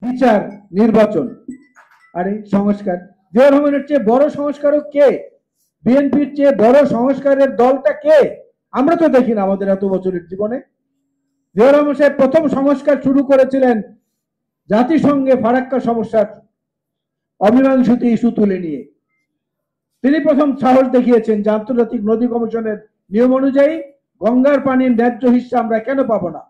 বিচার, নির্বাচন। আরে সংস্কার, জিয়াউর রহমানের চেয়ে বড় সংস্কারক কে? বিএনপির চেয়ে বড় সংস্কারের দলটা কে? আমরা তো দেখি না আমাদের এত বছরের জীবনে। জিয়াউর রহমান সাহেব প্রথম সংস্কার শুরু করেছিলেন জাতিসংঘে ফারাক্কা সমস্যার অমীমাংসিত ইস্যু তুলে নিয়ে। তিনি প্রথম সাহস দেখিয়েছেন যে আন্তর্জাতিক নদী কমিশনের নিয়ম অনুযায়ী গঙ্গার পানির ন্যায্য হিস্সা আমরা কেন পাবো না।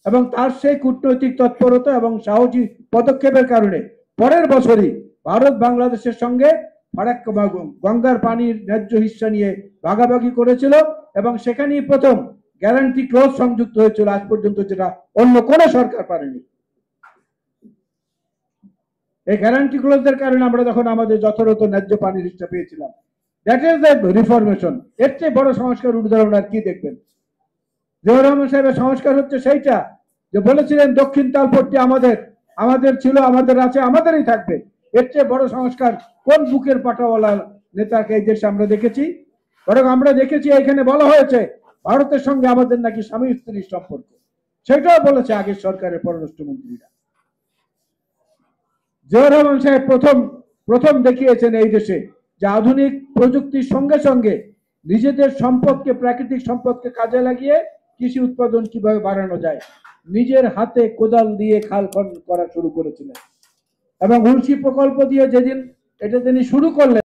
এবং তার সেই কূটনৈতিক তৎপরতা এবং সাহসী পদক্ষেপের কারণে পরের বছরই ভারত বাংলাদেশের সঙ্গে ফারাক্কা গঙ্গার পানির ন্যায্য হিস্সা নিয়ে ভাগাভাগি করেছিল এবং সেখানেই প্রথম গ্যারান্টি ক্লজ সংযুক্ত হয়েছিল আজ পর্যন্ত, যেটা অন্য কোনো সরকার পারেনি। এই গ্যারান্টি ক্লজের কারণে আমরা যখন আমাদের যথাযথ ন্যায্য পানির হিস্সা পেয়েছিলাম, দ্যাট ইজ দ্য রিফরমেশন। এর চেয়ে বড় সংস্কার উদাহরণ আর কি দেখবেন? জিয়াউর রহমান সাহেবের সংস্কার হচ্ছে সেইটা যে বলেছিলেন দক্ষিণ তালপট্টি আমাদের, আমাদের ছিল, আমাদের আছে, আমাদেরই থাকবে। এর চেয়ে বড় সংস্কার কোন বুকের পাটাওয়ালা নেতাকে এই দেশে আমরা দেখেছি? বরং আমরা দেখেছি এখানে বলা হয়েছে ভারতের সঙ্গে আমাদের নাকি স্বামী স্ত্রীর সম্পর্ক, সেটাও বলেছে আগের সরকারের পররাষ্ট্রমন্ত্রীরা। জিয়াউর রহমান সাহেব প্রথম দেখিয়েছেন এই দেশে যে আধুনিক প্রযুক্তির সঙ্গে সঙ্গে নিজেদের সম্পদকে, প্রাকৃতিক সম্পদকে কাজে লাগিয়ে কৃষি উৎপাদন কিভাবে বাড়ানো যায়। নিজের হাতে কোদাল দিয়ে খাল খনন করা শুরু করেছিলেন এবং উলসি প্রকল্প দিয়ে যেদিন এটা তিনি শুরু করলেন